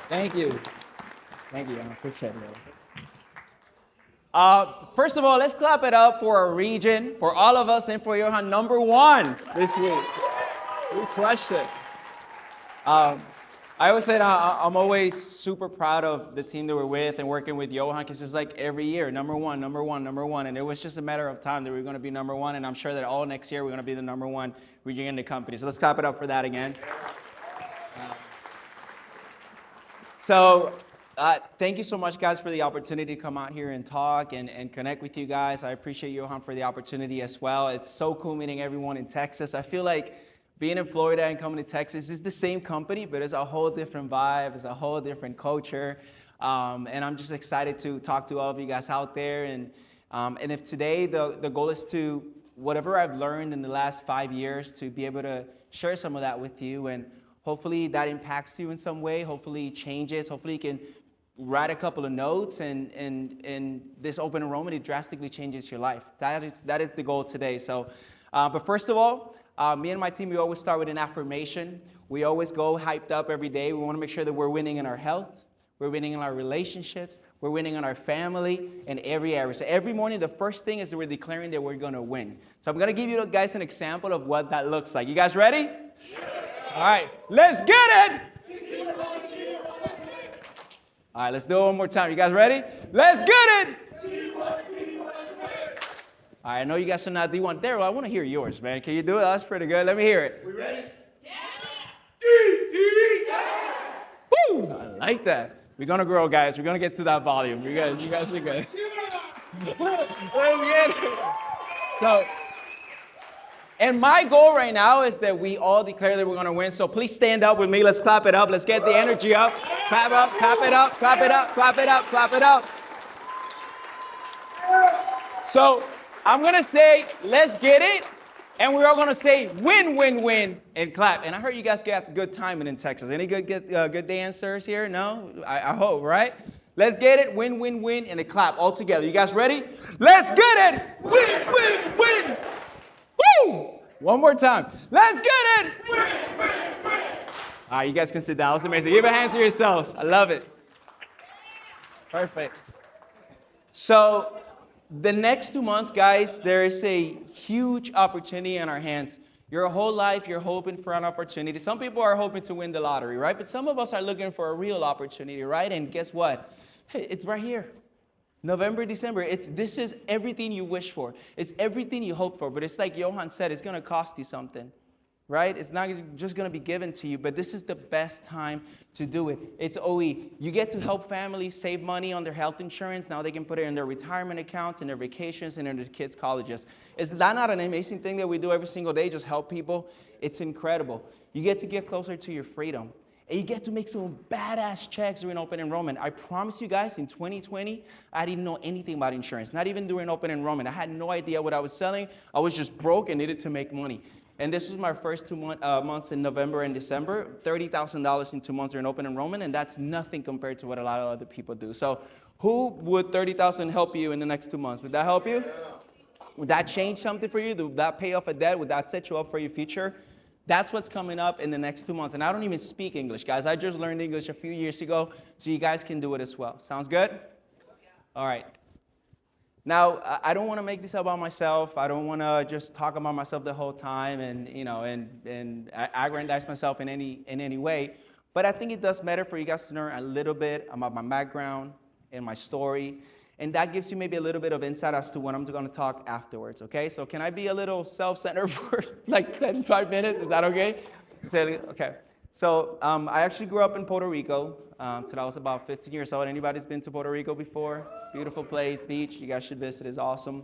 Thank you. Thank you. I appreciate it. First of all, let's clap it up for our region, for all of us, and for Johan, number one this week. We crushed it. Um, I always said I'm always super proud of the team that we're with and working with Johan, because it's like every year, number one, number one, number one. And it was just a matter of time that we were going to be number one. And I'm sure that all next year we're going to be the number one region in the company. So let's clap it up for that again. Thank you so much, guys, for the opportunity to come out here and talk and connect with you guys. I appreciate Johan for the opportunity as well. It's so cool meeting everyone in Texas. I feel like being in Florida and coming to Texas is the same company, but it's a whole different vibe. It's a whole different culture. And I'm just excited to talk to all of you guys out there. And if today the goal is to, whatever I've learned in the last 5 years, to be able to share some of that with you. And hopefully that impacts you in some way. Hopefully it changes. Hopefully you can write a couple of notes, and this open enrollment, it drastically changes your life. That is the goal today. So, but first of all, me and my team, we always start with an affirmation. We always go hyped up every day. We want to make sure that we're winning in our health, we're winning in our relationships, we're winning in our family, in every area. So every morning, the first thing is that we're declaring that we're going to win. So I'm going to give you guys an example of what that looks like. You guys ready? All right, let's get it. All right, let's do it one more time. You guys ready? Let's get it. All right, I know you guys are not D1. Daryl, I want to hear yours, man. Can you do it? That's pretty good. Let me hear it. We ready? Woo! I like that. We're going to grow, guys. We're going to get to that volume. You guys are good. Let's get it. So, and my goal right now is that we all declare that we're going to win. So please stand up with me. Let's clap it up. Let's get the energy up. Clap up, clap it up, clap it up, clap it up, clap it up. So I'm going to say, let's get it. And we're all going to say, win, win, win, and clap. And I heard you guys got good timing in Texas. Any good dancers here? No? I hope, right? Let's get it, win, win, win, and a clap all together. You guys ready? Let's get it. Win, win, win. Woo! One more time. Let's get it. Win, win, win. All right, you guys can sit down. That's amazing. Give a hand to yourselves. I love it. Perfect. So the next 2 months, guys, there is a huge opportunity in our hands. Your whole life, you're hoping for an opportunity. Some people are hoping to win the lottery, right? But some of us are looking for a real opportunity, right? And guess what? Hey, it's right here. November, December, this is everything you wish for. It's everything you hope for. But it's like Johan said, it's going to cost you something, right? It's not just going to be given to you, but this is the best time to do it. It's OE. You get to help families save money on their health insurance. Now they can put it in their retirement accounts, in their vacations, and in their kids' colleges. Is that not an amazing thing that we do every single day, just help people? It's incredible. You get to get closer to your freedom. And you get to make some badass checks during open enrollment. I promise you guys, in 2020, I didn't know anything about insurance, not even during open enrollment. I had no idea what I was selling. I was just broke and needed to make money. And this was my first 2 months in November and December, $30,000 in 2 months during open enrollment, and that's nothing compared to what a lot of other people do. So who would $30,000 help you in the next 2 months? Would that help you? Would that change something for you? Would that pay off a debt? Would that set you up for your future? That's what's coming up in the next 2 months. And I don't even speak English, guys. I just learned English a few years ago, so you guys can do it as well. Sounds good? All right. Now, I don't want to make this about myself. I don't want to just talk about myself the whole time and, and aggrandize myself in any way. But I think it does matter for you guys to learn a little bit about my background and my story. And that gives you maybe a little bit of insight as to what I'm going to talk afterwards, okay? So can I be a little self-centered for like 5 minutes? Is that okay? Okay. So I actually grew up in Puerto Rico till I was about 15 years old. Anybody's been to Puerto Rico before? Beautiful place, beach. You guys should visit. It's awesome.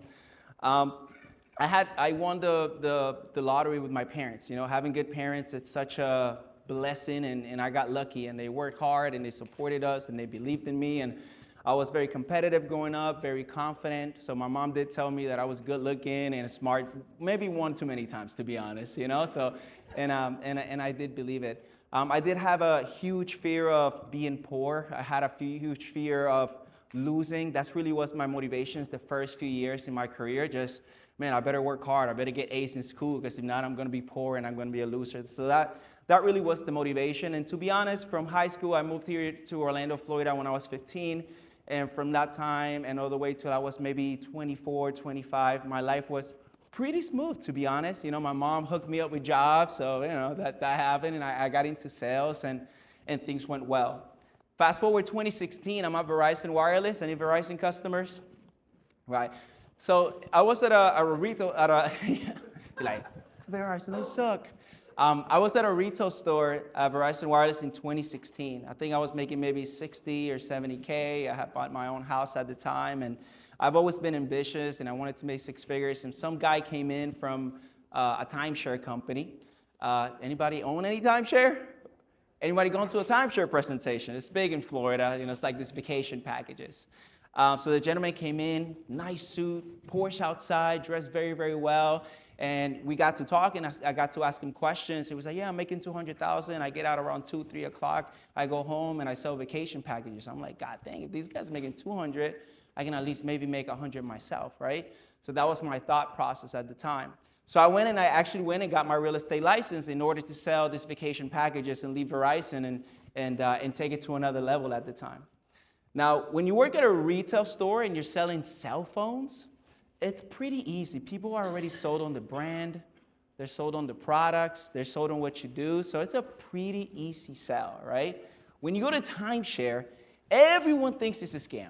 I won the lottery with my parents. You know, having good parents, it's such a blessing, and I got lucky. And they worked hard, and they supported us, and they believed in me. And I was very competitive growing up, very confident. So my mom did tell me that I was good looking and smart, maybe one too many times, to be honest, you know. So, and I did believe it. I did have a huge fear of being poor. I had a huge fear of losing. That's really was my motivations the first few years in my career, just man, I better work hard. I better get A's in school because if not, I'm going to be poor and I'm going to be a loser. So that really was the motivation. And to be honest, from high school, I moved here to Orlando, Florida when I was 15. And from that time and all the way till I was maybe 24, 25, my life was pretty smooth, to be honest. My mom hooked me up with jobs, so, that happened. And I got into sales and things went well. Fast forward 2016, I'm at Verizon Wireless. Any Verizon customers? Right. So I was at a retail, like, Verizon, they suck. I was at a retail store at Verizon Wireless in 2016. I think I was making maybe 60 or 70K. I had bought my own house at the time, and I've always been ambitious, and I wanted to make six figures. And some guy came in from a timeshare company. Anybody own any timeshare? Anybody going to a timeshare presentation? It's big in Florida. It's like this vacation packages. So the gentleman came in, nice suit, Porsche outside, dressed very, very well. And we got to talk, and I got to ask him questions. He was like, yeah, I'm making $200,000. I get out around 2, 3 o'clock. I go home, and I sell vacation packages. I'm like, God dang, if these guys are making 200, I can at least maybe make 100 myself, right? So that was my thought process at the time. So I actually went and got my real estate license in order to sell these vacation packages and leave Verizon and take it to another level at the time. Now, when you work at a retail store and you're selling cell phones, it's pretty easy. People are already sold on the brand. They're sold on the products. They're sold on what you do. So it's a pretty easy sell, right? When you go to timeshare, everyone thinks it's a scam,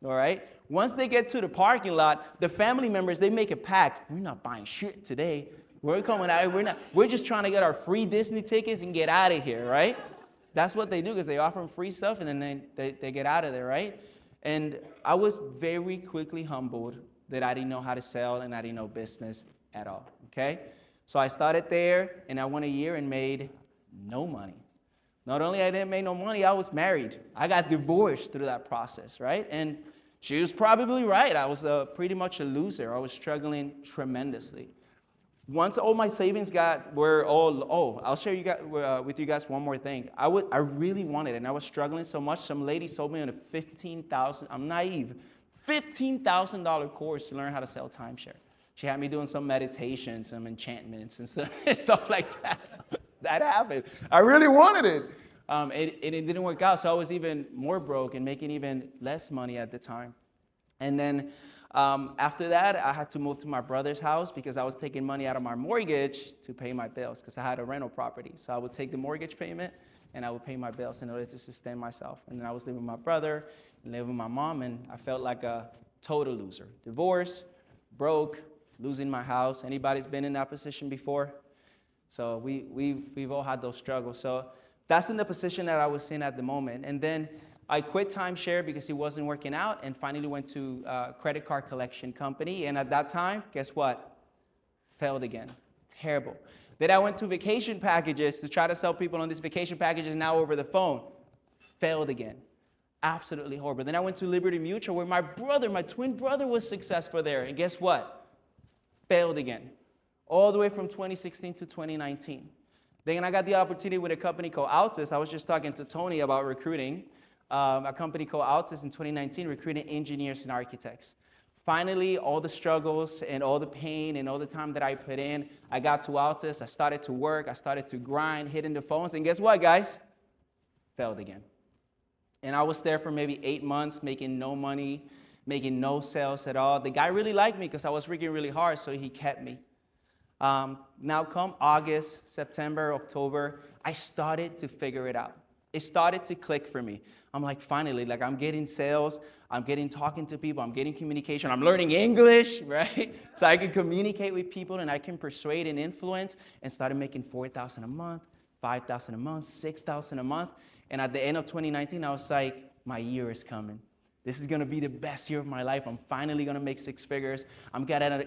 all right? Once they get to the parking lot, the family members, they make a pact. We're not buying shit today. We're coming out. We're just trying to get our free Disney tickets and get out of here, right? That's what they do because they offer them free stuff and then they get out of there, right? And I was very quickly humbled that I didn't know how to sell and I didn't know business at all, okay? So I started there and I went a year and made no money. Not only I didn't make no money, I was married. I got divorced through that process, right? And she was probably right. I was pretty much a loser. I was struggling tremendously. Once all my savings I'll share with you guys one more thing. I really wanted it, and I was struggling so much. Some lady sold me on a $15,000, I'm naive, $15,000 course to learn how to sell timeshare. She had me doing some meditations, some enchantments, and stuff like that. That happened. I really wanted it. It didn't work out, so I was even more broke and making even less money at the time. And then after that, I had to move to my brother's house because I was taking money out of my mortgage to pay my bills because I had a rental property. So I would take the mortgage payment and I would pay my bills in order to sustain myself. And then I was living with my brother and living with my mom, and I felt like a total loser. Divorced, broke, losing my house. Anybody's been in that position before? So we've all had those struggles. So that's in the position that I was in at the moment. And then I quit timeshare because it wasn't working out and finally went to a credit card collection company. And at that time, guess what? Failed again. Terrible. Then I went to vacation packages to try to sell people on these vacation packages now over the phone. Failed again. Absolutely horrible. Then I went to Liberty Mutual where my twin brother was successful there. And guess what? Failed again. All the way from 2016 to 2019. Then I got the opportunity with a company called Altus. I was just talking to Tony about recruiting. A company called Altus in 2019, recruiting engineers and architects. Finally, all the struggles and all the pain and all the time that I put in, I got to Altus, I started to work, I started to grind, hitting the phones, and guess what, guys? Failed again. And I was there for maybe 8 months, making no money, making no sales at all. The guy really liked me because I was working really hard, so he kept me. Now come August, September, October, I started to figure it out. It started to click for me. I'm like, finally, I'm getting sales, I'm getting talking to people, I'm getting communication, I'm learning English, right? So I can communicate with people and I can persuade and influence, and started making $4,000 a month, $5,000 a month, $6,000 a month. And at the end of 2019, I was like, my year is coming. This is gonna be the best year of my life. I'm finally gonna make six figures. I'm gonna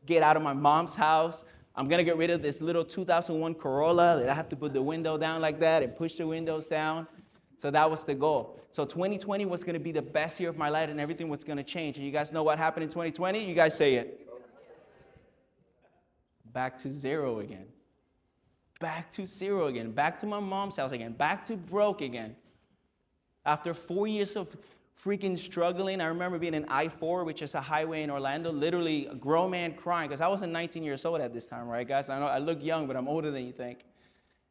get out of my mom's house. I'm gonna get rid of this little 2001 Corolla that I have to put the window down like that and push the windows down. So that was the goal. So 2020 was gonna be the best year of my life and everything was gonna change. And you guys know what happened in 2020? You guys say it. Back to zero again. Back to zero again. Back to my mom's house again. Back to broke again. After 4 years freaking struggling. I remember being in I-4, which is a highway in Orlando, literally a grown man crying, because I wasn't 19 years old at this time, right, guys? I know I look young, but I'm older than you think.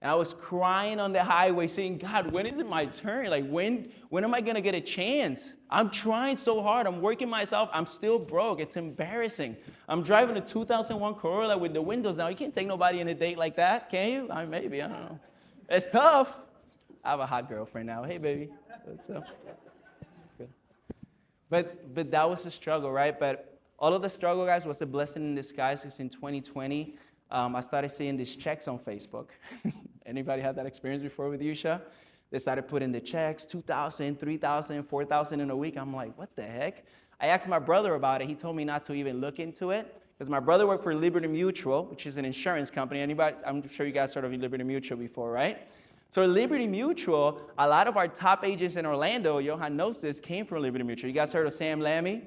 And I was crying on the highway saying, God, when is it my turn? Like, when am I going to get a chance? I'm trying so hard. I'm working myself. I'm still broke. It's embarrassing. I'm driving a 2001 Corolla with the windows down. You can't take nobody on a date like that, can you? I mean, maybe. I don't know. It's tough. I have a hot girlfriend now. Hey, baby. What's up? Good. But that was a struggle, right? But all of the struggle, guys, was a blessing in disguise, because in 2020, I started seeing these checks on Facebook. Anybody had that experience before with Yusha? They started putting the checks, $2,000, $3,000, $4,000 in a week. I'm like, what the heck? I asked my brother about it. He told me not to even look into it, because my brother worked for Liberty Mutual, which is an insurance company. Anybody? I'm sure you guys heard of Liberty Mutual before, right? So Liberty Mutual, a lot of our top agents in Orlando, Johan knows this, came from Liberty Mutual. You guys heard of Sam Lammy,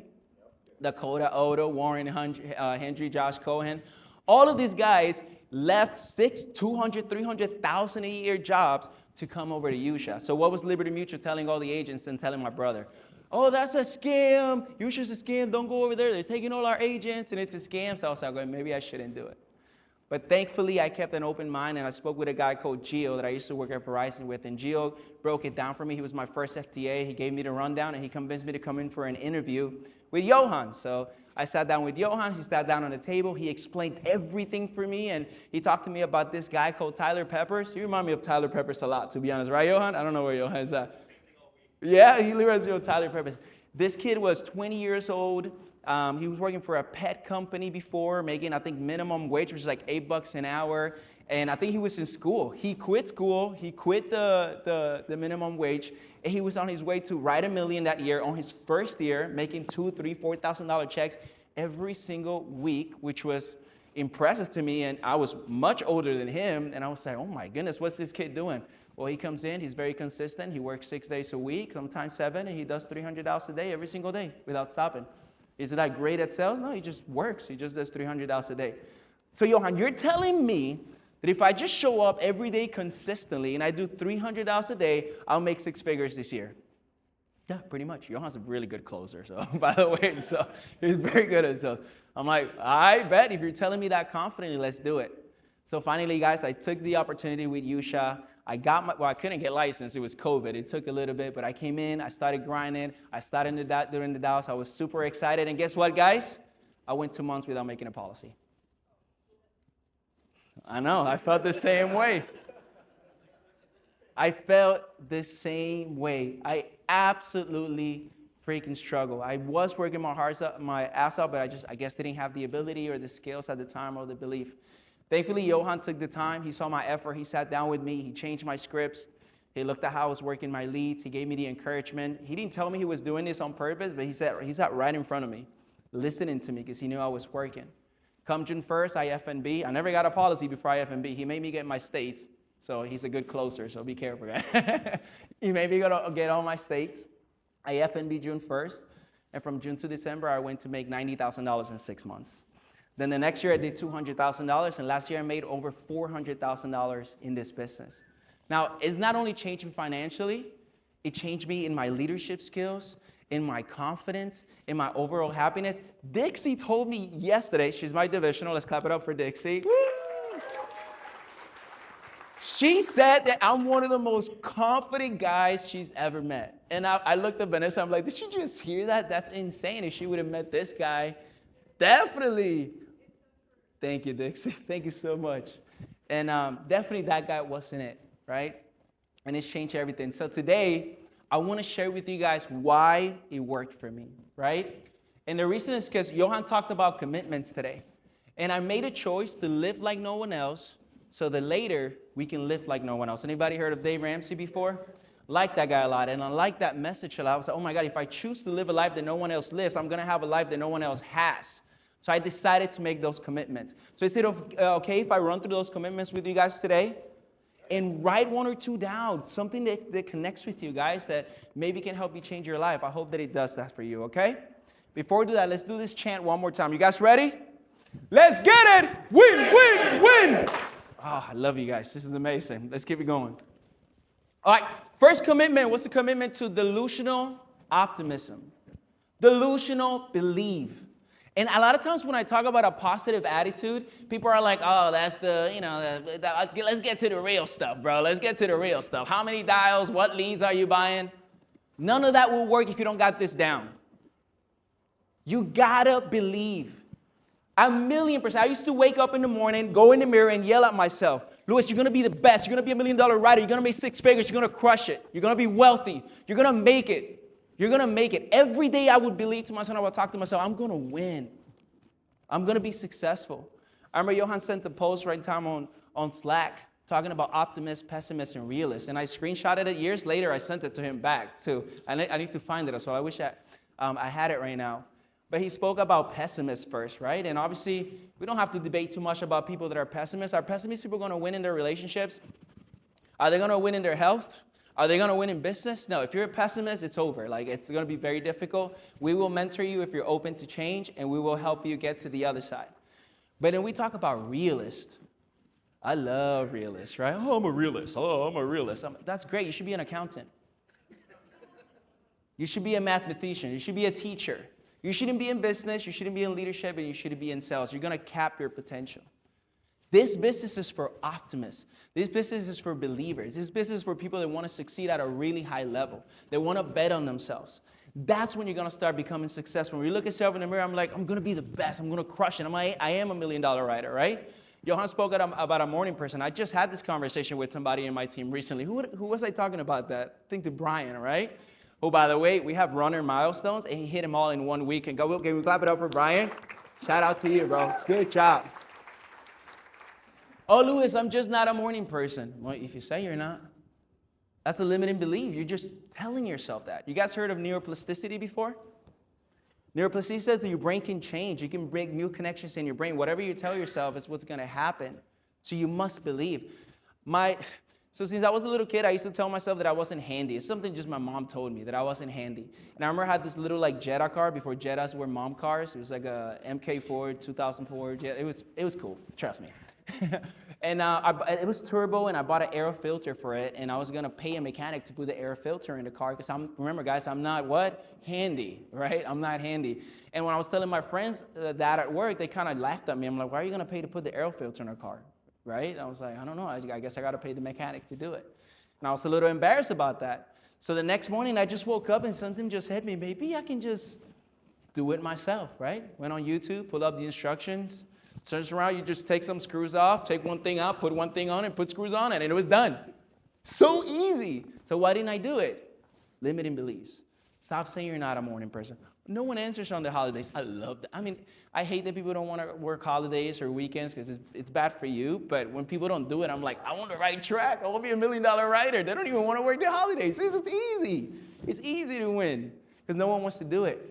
Dakota Odo, Warren Hendry, Josh Cohen? All of these guys left $200,000, $300,000 a year jobs to come over to Yusha. So what was Liberty Mutual telling all the agents and telling my brother? Oh, that's a scam. Yusha's a scam. Don't go over there. They're taking all our agents, and it's a scam. So I was like, maybe I shouldn't do it. But thankfully, I kept an open mind, and I spoke with a guy called Gio that I used to work at Verizon with. And Gio broke it down for me. He was my first FTA. He gave me the rundown, and he convinced me to come in for an interview with Johan. So I sat down with Johan. He sat down on the table. He explained everything for me, and he talked to me about this guy called Tyler Peppers. You remind me of Tyler Peppers a lot, to be honest. Right, Johan? I don't know where Johan is at. Yeah, he reminds me of Tyler Peppers. This kid was 20 years old. He was working for a pet company before, making, I think, minimum wage, which is like $8 an hour. And I think he was in school. He quit school. He quit the minimum wage. And he was on his way to write $1 million that year on his first year, making $2,000, $3,000, $4,000 checks every single week, which was impressive to me. And I was much older than him. And I was like, oh my goodness, what's this kid doing? Well, he comes in. He's very consistent. He works 6 days a week, sometimes 7. And he does $300 a day every single day without stopping. Is he that great at sales? No, he just works. He just does $300 a day. So, Johan, you're telling me that if I just show up every day consistently and I do $300 a day, I'll make 6 figures this year? Yeah, pretty much. Johan's a really good closer, so by the way, so he's very good at sales. I'm like, I bet if you're telling me that confidently, let's do it. So finally, guys, I took the opportunity with Yusha. I couldn't get licensed. It was COVID. It took a little bit, but I came in. I started grinding. I started during the Dallas. I was super excited. And guess what, guys? I went 2 months without making a policy. I know. I felt the same way. I felt the same way. I absolutely freaking struggled. I was working my ass off, but I guess didn't have the ability or the skills at the time or the belief. Thankfully, Johan took the time. He saw my effort. He sat down with me. He changed my scripts. He looked at how I was working my leads. He gave me the encouragement. He didn't tell me he was doing this on purpose, but he sat right in front of me, listening to me because he knew I was working. Come June 1st, I FNB. I never got a policy before I FNB. He made me get my states, so he's a good closer, so be careful, guys. He made me get all my states. I FNB June 1st, and from June to December, I went to make $90,000 in 6 months. Then the next year I did $200,000, and last year I made over $400,000 in this business. Now, it's not only changed me financially, it changed me in my leadership skills, in my confidence, in my overall happiness. Dixie told me yesterday, she's my divisional, let's clap it up for Dixie. Woo! She said that I'm one of the most confident guys she's ever met. And I looked at Vanessa, I'm like, did she just hear that? That's insane. If she would have met this guy, definitely. Thank you, Dixie. Thank you so much. And definitely that guy wasn't it, right? And it's changed everything. So today, I want to share with you guys why it worked for me, right? And the reason is because Johan talked about commitments today. And I made a choice to live like no one else so that later we can live like no one else. Anybody heard of Dave Ramsey before? Like that guy a lot. And I like that message a lot. I was like, oh my God, if I choose to live a life that no one else lives, I'm going to have a life that no one else has. So I decided to make those commitments. So instead of, okay, if I run through those commitments with you guys today, and write 1 or 2 down, something that connects with you guys that maybe can help you change your life. I hope that it does that for you, okay? Before we do that, let's do this chant one more time. You guys ready? Let's get it! Win, win, win! Oh, I love you guys. This is amazing. Let's keep it going. All right, first commitment. What's the commitment to delusional optimism. Delusional, believe. And a lot of times when I talk about a positive attitude, people are like, oh, that's let's get to the real stuff, bro. Let's get to the real stuff. How many dials? What leads are you buying? None of that will work if you don't got this down. You gotta believe. 1,000,000%. I used to wake up in the morning, go in the mirror, and yell at myself, Louis, you're gonna be the best. You're gonna be $1 million writer. You're gonna make 6 figures. You're gonna crush it. You're gonna be wealthy. You're gonna make it. You're going to make it. Every day I would believe to myself, I would talk to myself, I'm going to win. I'm going to be successful. I remember Johan sent a post right time on Slack talking about optimists, pessimists, and realists. And I screenshotted it years later. I sent it to him back too. I need to find it. So I wish I had it right now. But he spoke about pessimists first, right? And obviously, we don't have to debate too much about people that are pessimists. Are pessimist people going to win in their relationships? Are they going to win in their health? Are they going to win in business? No, if you're a pessimist, it's over. Like, it's going to be very difficult. We will mentor you if you're open to change, and we will help you get to the other side. But when we talk about realists, I love realists, right? Oh, I'm a realist. Oh, I'm a realist. That's great. You should be an accountant. You should be a mathematician. You should be a teacher. You shouldn't be in business. You shouldn't be in leadership, and you shouldn't be in sales. You're going to cap your potential. This business is for optimists. This business is for believers. This business is for people that want to succeed at a really high level. They want to bet on themselves. That's when you're going to start becoming successful. When you look at yourself in the mirror, I'm like, I'm going to be the best. I'm going to crush it. I am $1 million writer, right? Johan spoke about a morning person. I just had this conversation with somebody in my team recently. Who was I talking about that? I think to Brian, right? Oh, by the way, we have runner milestones, and he hit them all in 1 week. And can we clap it up for Brian? Shout out to you, bro. Good job. Oh, Louis, I'm just not a morning person. Well, if you say you're not, that's a limiting belief. You're just telling yourself that. You guys heard of neuroplasticity before? Neuroplasticity says that your brain can change. You can make new connections in your brain. Whatever you tell yourself is what's going to happen. So you must believe. So since I was a little kid, I used to tell myself that I wasn't handy. It's something just my mom told me, that I wasn't handy. And I remember I had this little like Jetta car before Jettas were mom cars. It was like a MK4 2004 Jetta. It was cool. Trust me. And it was turbo, and I bought an air filter for it, and I was going to pay a mechanic to put the air filter in the car because remember, guys, I'm not what? Handy, right? I'm not handy. And when I was telling my friends that at work, they kind of laughed at me. I'm like, why are you going to pay to put the air filter in a car, right? I was like, I don't know. I guess I got to pay the mechanic to do it. And I was a little embarrassed about that. So the next morning, I just woke up, and something just hit me. Maybe I can just do it myself, right? Went on YouTube, pulled up the instructions. Turns around, you just take some screws off, take one thing out, put one thing on, and put screws on it, and it was done. So easy. So why didn't I do it? Limiting beliefs. Stop saying you're not a morning person. No one answers on the holidays. I love that. I mean, I hate that people don't want to work holidays or weekends because it's bad for you. But when people don't do it, I'm like, I want the right track. I want to be $1 million writer. They don't even want to work the holidays. It's easy. It's easy to win because no one wants to do it.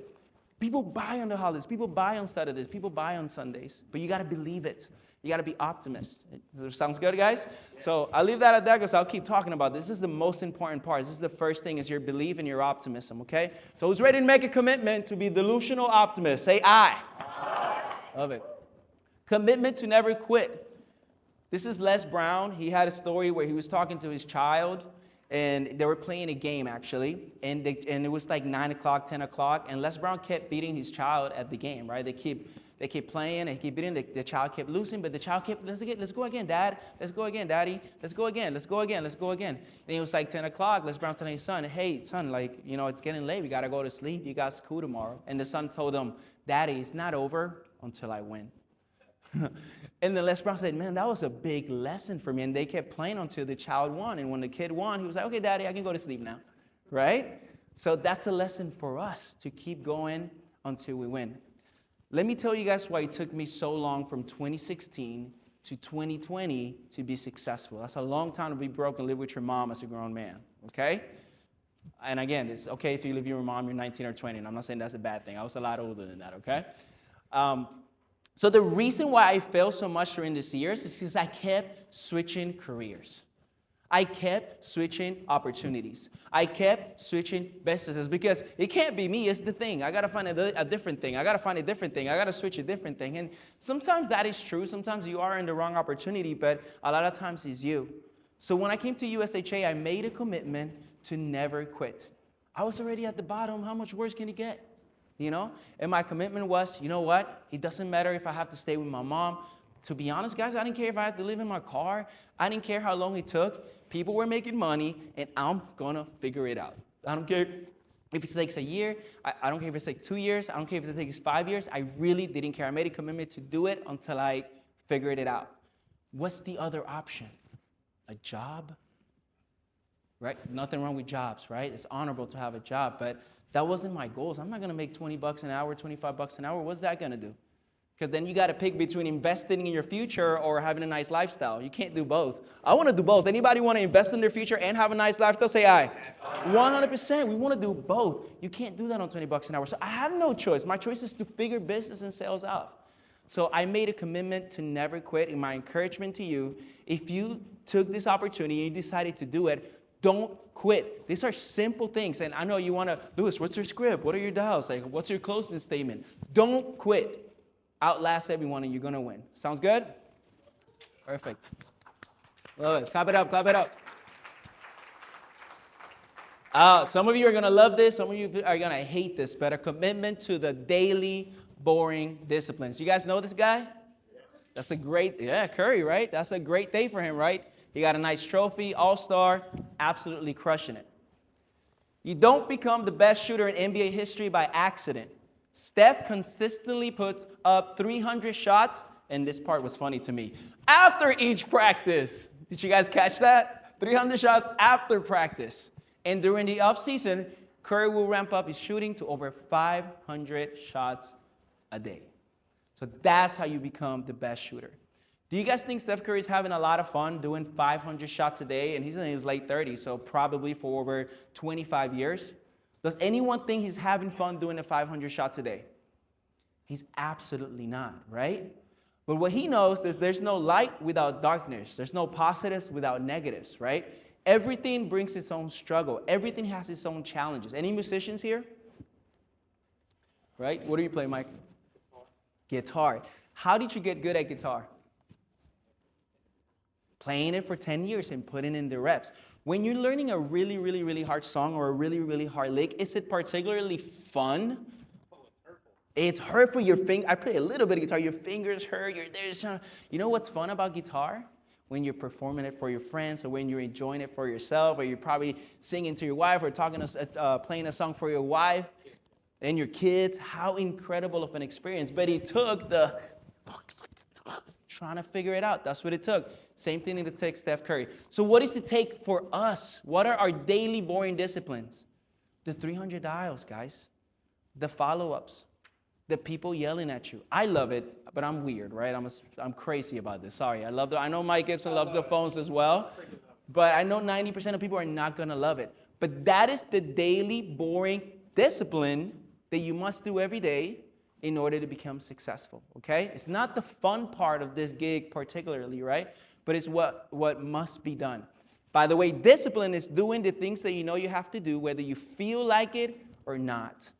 People buy on the holidays. People buy on Saturdays. People buy on Sundays. But you got to believe it. You got to be optimists. Sounds good, guys? So I'll leave that at that because I'll keep talking about this. This is the most important part. This is the first thing is your belief and your optimism, okay? So who's ready to make a commitment to be delusional optimist? Say I. Love it. Commitment to never quit. This is Les Brown. He had a story where he was talking to his child. And they were playing a game, actually, and it was like 9 o'clock, 10 o'clock, and Les Brown kept beating his child at the game, right? They keep playing, and he kept beating, the child kept losing, but the child kept, let's go again, Dad, let's go again, Daddy, let's go again, let's go again, let's go again. And it was like 10 o'clock, Les Brown's telling his son, hey, son, like, it's getting late, we gotta go to sleep, you got school tomorrow. And the son told him, Daddy, it's not over until I win. And then Les Brown said, man, that was a big lesson for me. And they kept playing until the child won. And when the kid won, he was like, okay, Daddy, I can go to sleep now. Right? So that's a lesson for us to keep going until we win. Let me tell you guys why it took me so long from 2016 to 2020 to be successful. That's a long time to be broke and live with your mom as a grown man. Okay? And again, it's okay if you live with your mom, you're 19 or 20. And I'm not saying that's a bad thing. I was a lot older than that, okay? So the reason why I failed so much during these years is because I kept switching careers. I kept switching opportunities. I kept switching businesses because it can't be me, it's the thing. I got to find a different thing. I got to find a different thing. I got to switch a different thing. And sometimes that is true. Sometimes you are in the wrong opportunity, but a lot of times it's you. So when I came to USHA, I made a commitment to never quit. I was already at the bottom. How much worse can it get? You know? And my commitment was, you know what? It doesn't matter if I have to stay with my mom. To be honest, guys, I didn't care if I had to live in my car. I didn't care how long it took. People were making money, and I'm going to figure it out. I don't care if it takes a year. I don't care if it takes 2 years. I don't care if it takes 5 years. I really didn't care. I made a commitment to do it until I figured it out. What's the other option? A job? Right? Nothing wrong with jobs, right? It's honorable to have a job, but that wasn't my goals. I'm not going to make $20 an hour, $25 an hour. What's that going to do? Because then you got to pick between investing in your future or having a nice lifestyle. You can't do both. I want to do both. Anybody want to invest in their future and have a nice lifestyle? Say aye. 100%. We want to do both. You can't do that on $20 an hour. So I have no choice. My choice is to figure business and sales out. So I made a commitment to never quit. And my encouragement to you, if you took this opportunity and you decided to do it, don't quit. These are simple things. And I know you want to, Lewis, what's your script? What are your dials? Like, what's your closing statement? Don't quit. Outlast everyone and you're going to win. Sounds good? Perfect. Love it. Clap it up. Clap it up. Some of you are going to love this. Some of you are going to hate this. But a commitment to the daily boring disciplines. You guys know this guy? That's a great, Curry, right? That's a great day for him, right? He got a nice trophy, all-star, absolutely crushing it. You don't become the best shooter in NBA history by accident. Steph consistently puts up 300 shots, and this part was funny to me, after each practice. Did you guys catch that? 300 shots after practice. And during the offseason, Curry will ramp up his shooting to over 500 shots a day. So that's how you become the best shooter. Do you guys think Steph Curry is having a lot of fun doing 500 shots a day? And he's in his late 30s, so probably for over 25 years. Does anyone think he's having fun doing the 500 shots a day? He's absolutely not, right? But what he knows is there's no light without darkness. There's no positives without negatives, right? Everything brings its own struggle. Everything has its own challenges. Any musicians here? Right? What do you play, Mike? Guitar. How did you get good at guitar? Playing it for 10 years and putting in the reps. When you're learning a really, really, really hard song or a really, really hard lick, is it particularly fun? It's hurtful. Your finger. I play a little bit of guitar. Your fingers hurt. You know what's fun about guitar? When you're performing it for your friends, or when you're enjoying it for yourself, or you're probably singing to your wife, or playing a song for your wife and your kids. How incredible of an experience! But it took trying to figure it out. That's what it took. Same thing it takes Steph Curry. So what does it take for us? What are our daily boring disciplines? The 300 dials, guys. The follow-ups. The people yelling at you. I love it, but I'm weird, right? I'm crazy about this. Sorry. I know Mike Gibson loves the phones as well, but I know 90% of people are not going to love it. But that is the daily boring discipline that you must do every day in order to become successful, okay? It's not the fun part of this gig particularly, right? But it's what must be done. By the way, discipline is doing the things that you know you have to do, whether you feel like it or not.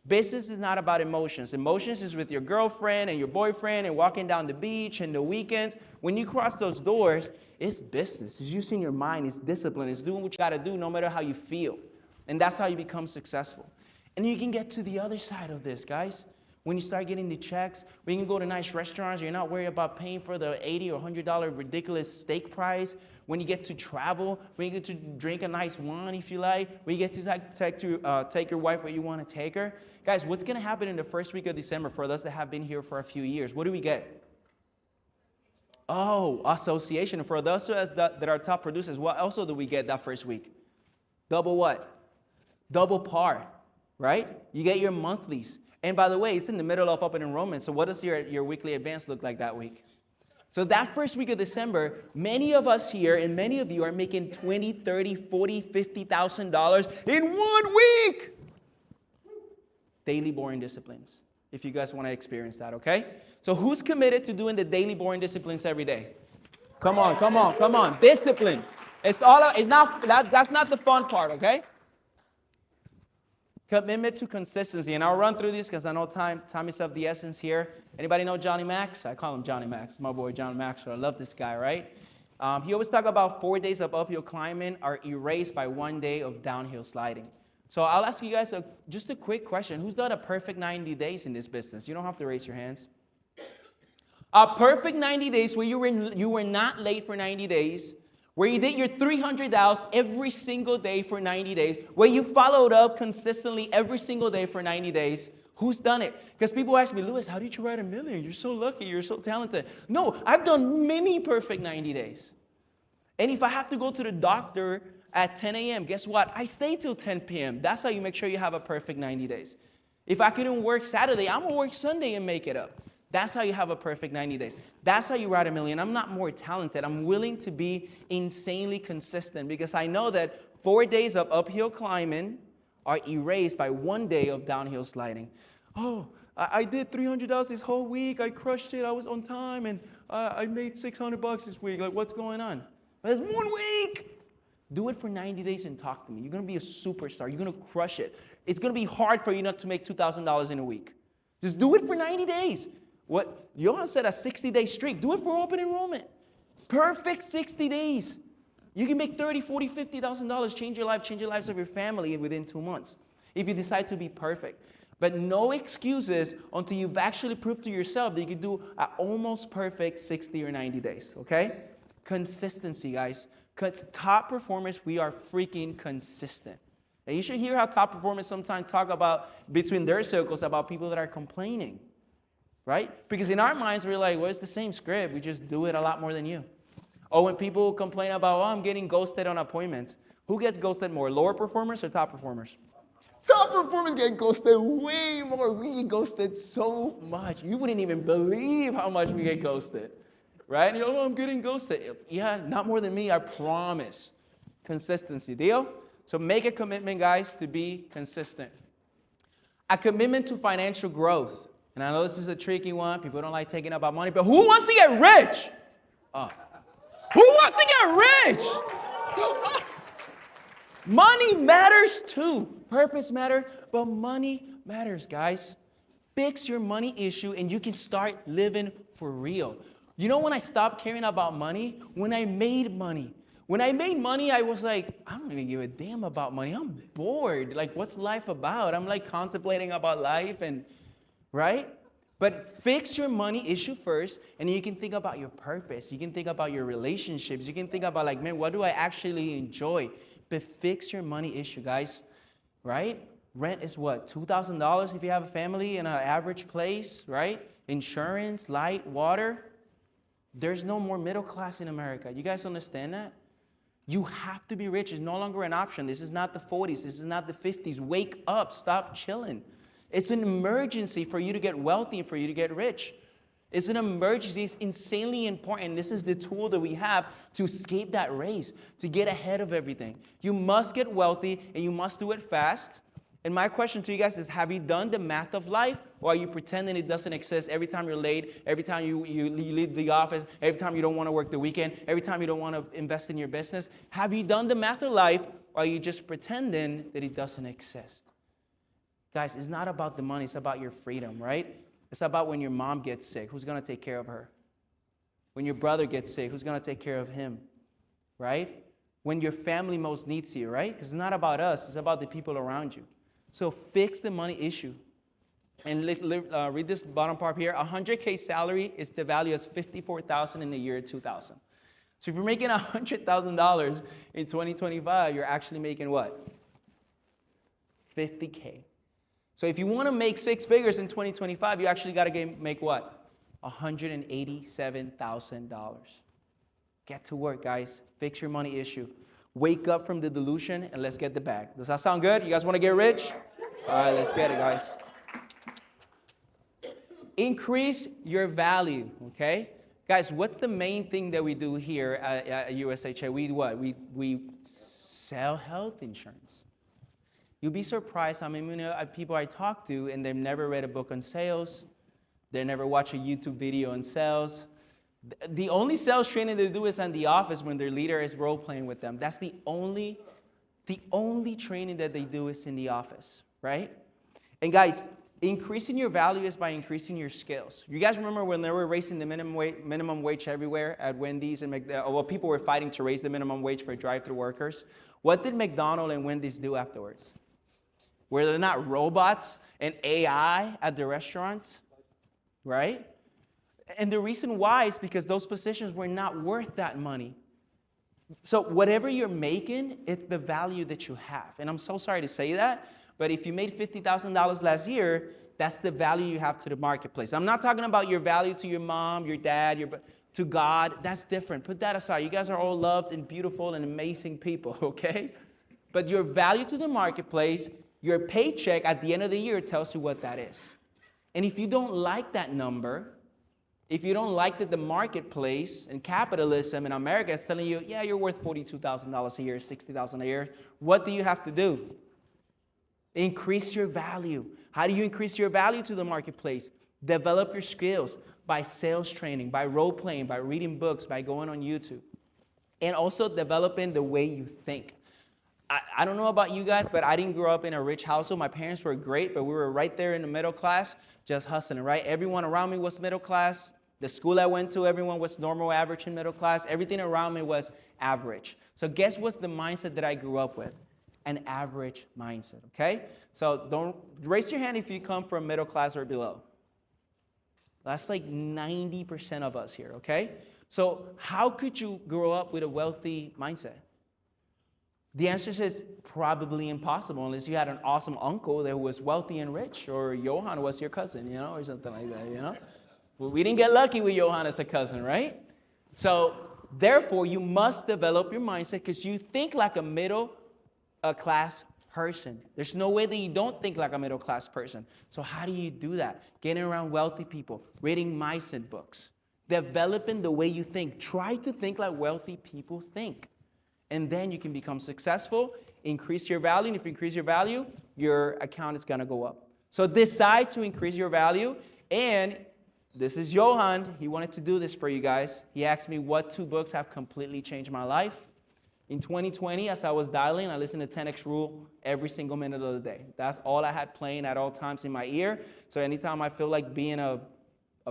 Business is not about emotions. Emotions is with your girlfriend and your boyfriend and walking down the beach and the weekends. When you cross those doors, it's business. It's using your mind. It's discipline. It's doing what you got to do no matter how you feel. And that's how you become successful. And you can get to the other side of this, guys. When you start getting the checks, when you can go to nice restaurants, you're not worried about paying for the $80 or $100 ridiculous steak price. When you get to travel, when you get to drink a nice wine if you like, when you get to take your wife where you want to take her. Guys, what's going to happen in the first week of December for those that have been here for a few years? What do we get? Oh, association. And for those that are top producers, what else do we get that first week? Double what? Double par, right? You get your monthlies. And by the way, it's in the middle of open enrollment. So what does your weekly advance look like that week? So that first week of December, many of us here and many of you are making $20,000, $30,000, $40,000, $50,000 in 1 week. Daily boring disciplines, if you guys want to experience that, okay? So who's committed to doing the daily boring disciplines every day? Come on, come on, come on. Discipline. That's not the fun part, okay? Commitment to consistency. And I'll run through these because I know time is of the essence here. Anybody know Johnny Max? I call him Johnny Max. My boy Johnny Maxwell. I love this guy, right? He always talk about 4 days of uphill climbing are erased by 1 day of downhill sliding. So I'll ask you guys just a quick question. Who's done a perfect 90 days in this business? You don't have to raise your hands. A perfect 90 days where you were not late for 90 days, where you did your 300 hours every single day for 90 days, where you followed up consistently every single day for 90 days. Who's done it? Because people ask me, Louis, how did you write 1 million? You're so lucky. You're so talented. No, I've done many perfect 90 days. And if I have to go to the doctor at 10 a.m., guess what? I stay till 10 p.m. That's how you make sure you have a perfect 90 days. If I couldn't work Saturday, I'm going to work Sunday and make it up. That's how you have a perfect 90 days. That's how you write 1 million. I'm not more talented. I'm willing to be insanely consistent because I know that 4 days of uphill climbing are erased by 1 day of downhill sliding. Oh, I did $300 this whole week. I crushed it. I was on time, and I made $600 this week. Like, what's going on? That's 1 week. Do it for 90 days and talk to me. You're going to be a superstar. You're going to crush it. It's going to be hard for you not to make $2,000 in a week. Just do it for 90 days. What Johan said, a 60-day streak. Do it for open enrollment. Perfect 60 days. You can make $30,000, $40,000, $50,000, change your life, change the lives of your family within 2 months if you decide to be perfect. But no excuses until you've actually proved to yourself that you can do an almost perfect 60 or 90 days, okay? Consistency, guys. Because top performers, we are freaking consistent. And you should hear how top performers sometimes talk about, between their circles, about people that are complaining, right? Because in our minds, we're like, well, it's the same script. We just do it a lot more than you. Or when people complain about, I'm getting ghosted on appointments. Who gets ghosted more, lower performers or top performers? Top performers get ghosted way more. We get ghosted so much. You wouldn't even believe how much we get ghosted, right? And you're like, I'm getting ghosted. Yeah, not more than me, I promise. Consistency, deal? So make a commitment, guys, to be consistent. A commitment to financial growth. And I know this is a tricky one. People don't like taking about money, but who wants to get rich? Who wants to get rich? Money matters too. Purpose matters, but money matters, guys. Fix your money issue and you can start living for real. You know when I stopped caring about money? When I made money. When I made money, I was like, I don't even give a damn about money. I'm bored. Like, what's life about? I'm like contemplating about life and, right? But fix your money issue first, and then you can think about your purpose. You can think about your relationships. You can think about like, man, what do I actually enjoy? But fix your money issue, guys, right? Rent is what, $2,000 if you have a family in an average place, right? Insurance, light, water. There's no more middle class in America. You guys understand that? You have to be rich. It's no longer an option. This is not the 40s. This is not the 50s. Wake up. Stop chilling. It's an emergency for you to get wealthy and for you to get rich. It's an emergency. It's insanely important. This is the tool that we have to escape that race, to get ahead of everything. You must get wealthy, and you must do it fast. And my question to you guys is, have you done the math of life, or are you pretending it doesn't exist every time you're late, every time you leave the office, every time you don't want to work the weekend, every time you don't want to invest in your business? Have you done the math of life, or are you just pretending that it doesn't exist? Guys, it's not about the money. It's about your freedom, right? It's about when your mom gets sick, who's going to take care of her? When your brother gets sick, who's going to take care of him, right? When your family most needs you, right? Because it's not about us. It's about the people around you. So fix the money issue. And read this bottom part here. 100K salary is the value as $54,000 in the year 2000. So if you're making $100,000 in 2025, you're actually making what? 50K. So if you want to make 6 figures in 2025, you actually got to make what? $187,000. Get to work, guys. Fix your money issue. Wake up from the delusion and let's get the bag. Does that sound good? You guys want to get rich? All right, let's get it, guys. Increase your value, okay? Guys, what's the main thing that we do here at USHA? We do what? We sell health insurance. You'll be surprised how many people I talk to and they've never read a book on sales. They never watched a YouTube video on sales. The only sales training they do is in the office when their leader is role-playing with them. That's the only training that they do is in the office, right? And guys, increasing your value is by increasing your skills. You guys remember when they were raising the minimum wage everywhere at Wendy's and people were fighting to raise the minimum wage for drive-thru workers? What did McDonald's and Wendy's do afterwards? where they're not robots and AI at the restaurants, right? And the reason why is because those positions were not worth that money. So whatever you're making, it's the value that you have. And I'm so sorry to say that, but if you made $50,000 last year, that's the value you have to the marketplace. I'm not talking about your value to your mom, your dad, to God. That's different. Put that aside. You guys are all loved and beautiful and amazing people, okay? But your value to the marketplace, your paycheck at the end of the year tells you what that is. And if you don't like that number, if you don't like that the marketplace and capitalism in America is telling you, yeah, you're worth $42,000 a year, $60,000 a year, what do you have to do? Increase your value. How do you increase your value to the marketplace? Develop your skills by sales training, by role playing, by reading books, by going on YouTube. And also developing the way you think. I don't know about you guys, but I didn't grow up in a rich household. My parents were great, but we were right there in the middle class, just hustling, right? Everyone around me was middle class. The school I went to, everyone was normal, average, and middle class. Everything around me was average. So guess what's the mindset that I grew up with? An average mindset, okay? So don't raise your hand if you come from middle class or below. That's like 90% of us here, okay? So how could you grow up with a wealthy mindset? The answer is probably impossible unless you had an awesome uncle that was wealthy and rich, or Johan was your cousin, or something like that, Well, we didn't get lucky with Johan as a cousin, right? So therefore, you must develop your mindset because you think like a middle class person. There's no way that you don't think like a middle class person. So how do you do that? Getting around wealthy people, reading mindset books, developing the way you think. Try to think like wealthy people think. And then you can become successful, increase your value, and if you increase your value, your account is going to go up. So decide to increase your value, and this is Johan. He wanted to do this for you guys. He asked me what 2 books have completely changed my life. In 2020, as I was dialing, I listened to 10X Rule every single minute of the day. That's all I had playing at all times in my ear. So anytime I feel like being a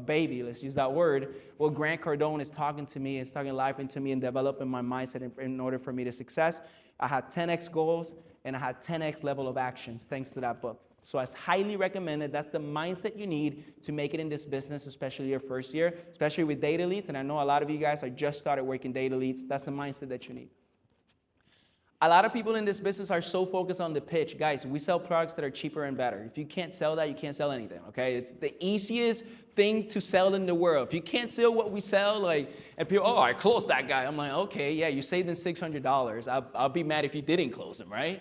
baby, let's use that word, well, Grant Cardone is talking to me, is talking life into me and developing my mindset in order for me to success. I had 10X goals and I had 10X level of actions thanks to that book. So I highly recommend it. That's the mindset you need to make it in this business, especially your first year, especially with data leads. And I know a lot of you guys are just started working data leads. That's the mindset that you need. A lot of people in this business are so focused on the pitch. Guys, we sell products that are cheaper and better. If you can't sell that, you can't sell anything, okay? It's the easiest thing to sell in the world. If you can't sell what we sell, and people, I closed that guy. I'm like, okay, yeah, you saved him $600. I'll be mad if you didn't close him, right?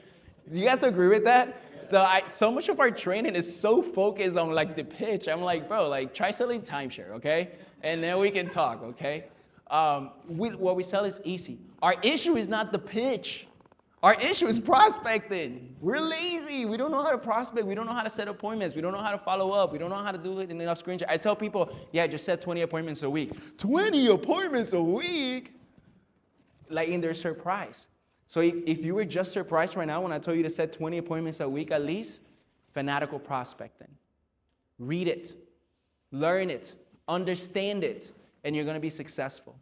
Do you guys agree with that? So much of our training is so focused on the pitch. I'm like, bro, try selling timeshare, okay? And then we can talk, okay? What we sell is easy. Our issue is not the pitch. Our issue is prospecting. We're lazy. We don't know how to prospect. We don't know how to set appointments. We don't know how to follow up. We don't know how to do it in enough screen share. I tell people, yeah, just set 20 appointments a week. 20 appointments a week? And they're surprised. So if you were just surprised right now when I told you to set 20 appointments a week at least, fanatical prospecting. Read it. Learn it. Understand it. And you're going to be successful.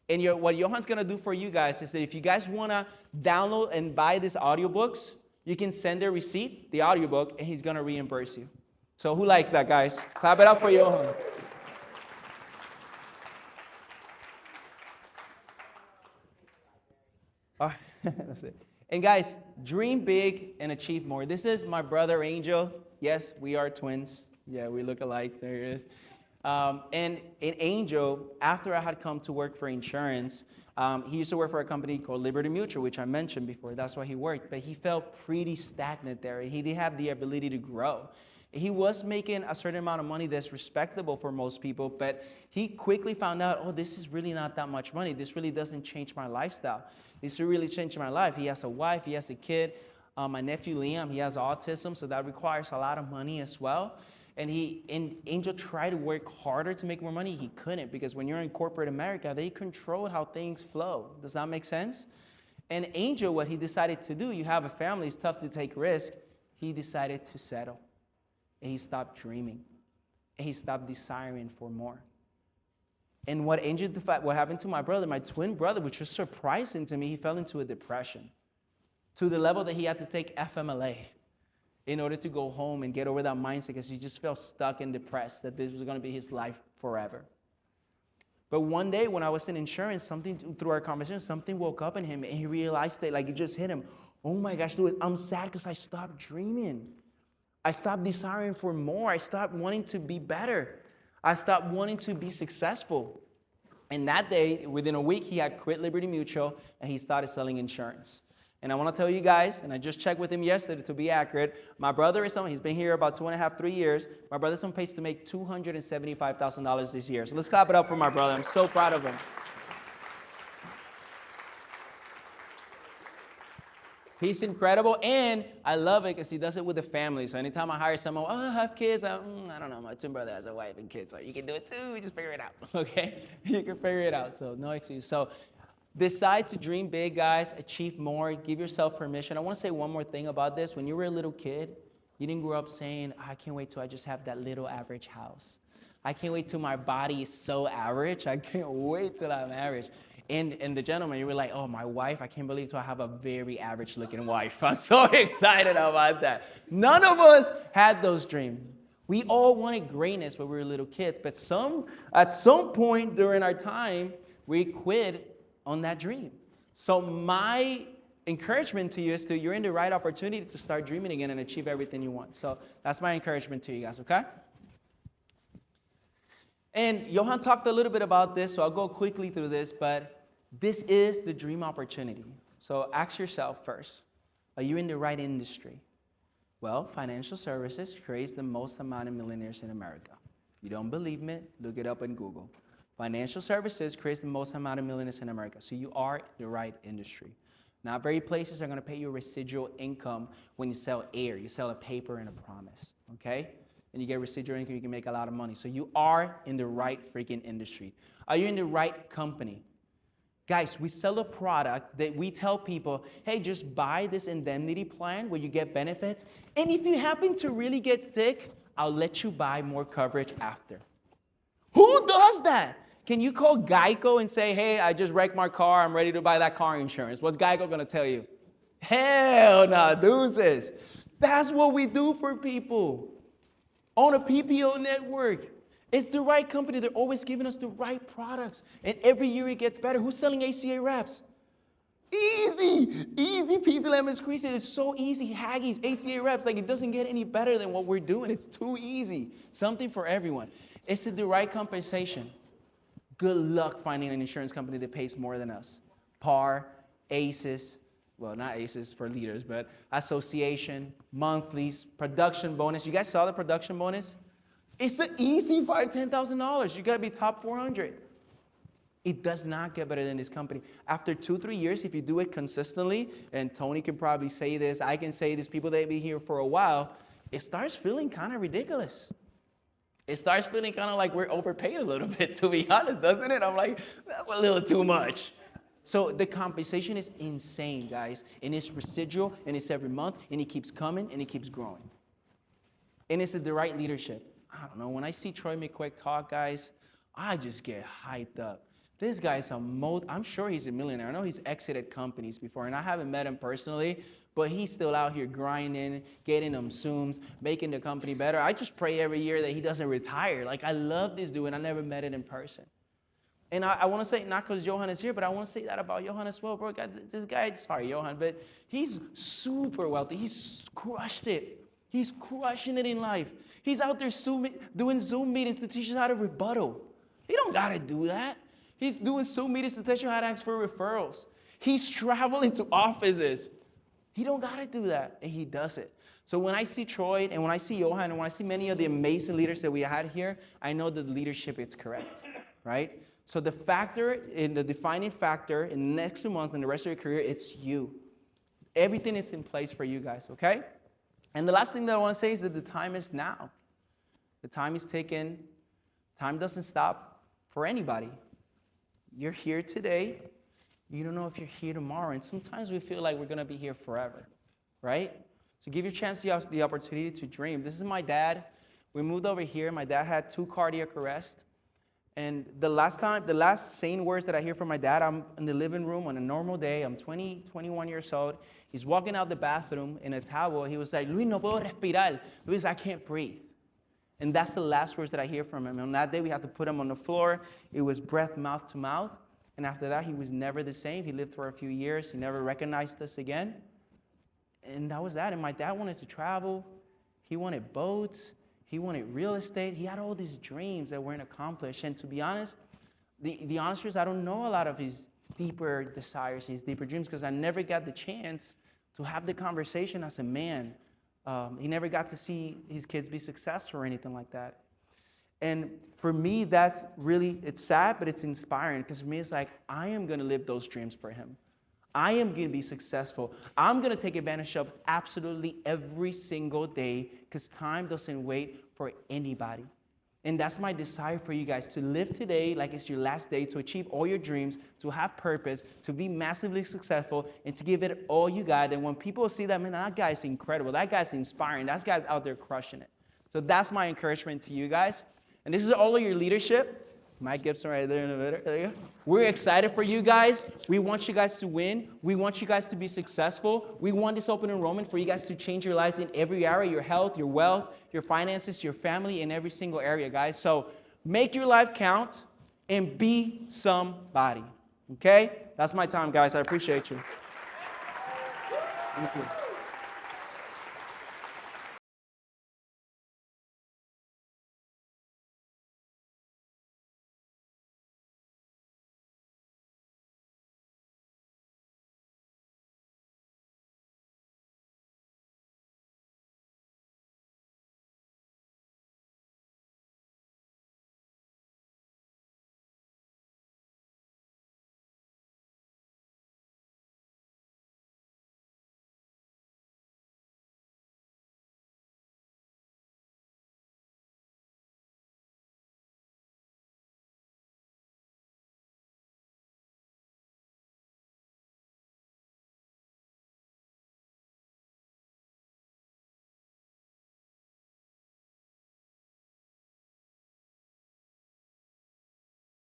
And what Johan's going to do for you guys is that if you guys want to download and buy these audiobooks, you can send a receipt, the audiobook, and he's going to reimburse you. So who likes that, guys? Clap it up for Johan. All right, that's it. And guys, dream big and achieve more. This is my brother Angel. Yes, we are twins. Yeah, we look alike. There he is. And in Angel, after I had come to work for insurance, he used to work for a company called Liberty Mutual, which I mentioned before. That's why he worked. But he felt pretty stagnant there. He didn't have the ability to grow. He was making a certain amount of money that's respectable for most people, but he quickly found out, this is really not that much money. This really doesn't change my lifestyle. This really changed my life. He has a wife. He has a kid. My nephew Liam, he has autism, so that requires a lot of money as well. And Angel tried to work harder to make more money. He couldn't, because when you're in corporate America, they control how things flow. Does that make sense? And Angel, what he decided to do, you have a family, it's tough to take risks. He decided to settle. And he stopped dreaming. And he stopped desiring for more. And what happened to my brother, my twin brother, which was surprising to me, he fell into a depression to the level that he had to take FMLA. in order to go home and get over that mindset because he just felt stuck and depressed that this was going to be his life forever. But one day when I was in insurance, through our conversation, something woke up in him and he realized that, like, it just hit him. Oh my gosh, Louis, I'm sad because I stopped dreaming. I stopped desiring for more. I stopped wanting to be better. I stopped wanting to be successful. And that day, within a week, he had quit Liberty Mutual and he started selling insurance. And I want to tell you guys, and I just checked with him yesterday to be accurate, my brother is someone, he's been here about 2.5, 3 years. My brother's on pace to make $275,000 this year. So let's clap it up for my brother. I'm so proud of him. He's incredible, and I love it because he does it with the family. So anytime I hire someone, I have kids, I don't know, my twin brother has a wife and kids, so you can do it too, just figure it out, okay? You can figure it out, so no excuse. So decide to dream big, guys, achieve more, give yourself permission. I want to say one more thing about this. When you were a little kid, you didn't grow up saying, I can't wait till I just have that little average house. I can't wait till my body is so average. I can't wait till I'm average. And the gentleman, you were like, oh, my wife, I can't believe I have a very average-looking wife. I'm so excited about that. None of us had those dreams. We all wanted greatness when we were little kids, but at some point during our time, we quit on that dream. So my encouragement to you is you're in the right opportunity to start dreaming again and achieve everything you want. So that's my encouragement to you guys, okay? And Johan talked a little bit about this, so I'll go quickly through this, but this is the dream opportunity. So ask yourself first, are you in the right industry? Well, financial services creates the most amount of millionaires in America. You don't believe me? Look it up in Google. Financial services creates the most amount of millionaires in America. So you are in the right industry. Not very places are going to pay you residual income when you sell air. You sell a paper and a promise, okay? And you get residual income, you can make a lot of money. So you are in the right freaking industry. Are you in the right company? Guys, we sell a product that we tell people, hey, just buy this indemnity plan where you get benefits. And if you happen to really get sick, I'll let you buy more coverage after. Who does that? Can you call Geico and say, hey, I just wrecked my car. I'm ready to buy that car insurance. What's Geico going to tell you? Hell no, deuces. That's what we do for people on a PPO network. It's the right company. They're always giving us the right products. And every year it gets better. Who's selling ACA wraps? Easy peasy lemon squeeze. It is so easy. Haggis, ACA wraps. Like, it doesn't get any better than what we're doing. It's too easy. Something for everyone. It's the right compensation. Good luck finding an insurance company that pays more than us. PAR, ACES, well, not ACES for leaders, but association, monthlies, production bonus. You guys saw the production bonus? It's an easy $5,000, $10,000. You got to be top 400. It does not get better than this company. After 2-3 years, if you do it consistently, and Tony can probably say this, I can say this, people that have been here for a while, it starts feeling kind of ridiculous. It starts feeling kind of like we're overpaid a little bit, to be honest, doesn't it? I'm like, that's a little too much. So the compensation is insane, guys. And it's residual, and it's every month, and it keeps coming, and it keeps growing. And it's the right leadership. I don't know, when I see Troy McQuick talk, guys, I just get hyped up. This guy's I'm sure he's a millionaire. I know he's exited companies before, and I haven't met him personally, but he's still out here grinding, getting them Zooms, making the company better. I just pray every year that he doesn't retire. Like, I love this dude, and I never met him in person. And I want to say, not because Johan is here, but I want to say that about Johan as well, bro. This guy, sorry, Johan, but he's super wealthy. He's crushed it. He's crushing it in life. He's out there doing Zoom meetings to teach us how to rebuttal. He don't got to do that. He's doing Zoom meetings to teach you how to ask for referrals. He's traveling to offices. He don't got to do that, and he does it. So when I see Troy, and when I see Johan, and when I see many of the amazing leaders that we had here, I know that the leadership is correct, right? So the defining factor in the next 2 months and the rest of your career, it's you. Everything is in place for you guys, okay? And the last thing that I want to say is that the time is now. The time is ticking. Time doesn't stop for anybody. You're here today. You don't know if you're here tomorrow. And sometimes we feel like we're going to be here forever, right? So give your chance the opportunity to dream. This is my dad. We moved over here. My dad had 2 cardiac arrests. And the last sane words that I hear from my dad, I'm in the living room on a normal day. I'm 20, 21 years old. He's walking out the bathroom in a towel. He was like, Luis, no puedo respirar. Luis, I can't breathe. And that's the last words that I hear from him. On that day, we had to put him on the floor. It was breath mouth to mouth. And after that, he was never the same. He lived for a few years. He never recognized us again. And that was that. And my dad wanted to travel. He wanted boats. He wanted real estate. He had all these dreams that weren't accomplished. And to be honest, the honest truth is I don't know a lot of his deeper desires, his deeper dreams, because I never got the chance to have the conversation as a man. He never got to see his kids be successful or anything like that. And for me, that's really, it's sad, but it's inspiring, because for me, it's like, I am going to live those dreams for him. I am going to be successful. I'm going to take advantage of absolutely every single day, because time doesn't wait for anybody. And that's my desire for you guys, to live today like it's your last day, to achieve all your dreams, to have purpose, to be massively successful, and to give it all you got. And when people see that, man, that guy's incredible, that guy's inspiring, that guy's out there crushing it. So that's my encouragement to you guys. And this is all of your leadership. Mike Gibson right there in the middle. There you go. We're excited for you guys. We want you guys to win. We want you guys to be successful. We want this open enrollment for you guys to change your lives in every area, your health, your wealth, your finances, your family, in every single area, guys. So make your life count and be somebody. Okay? That's my time, guys. I appreciate you. Thank you.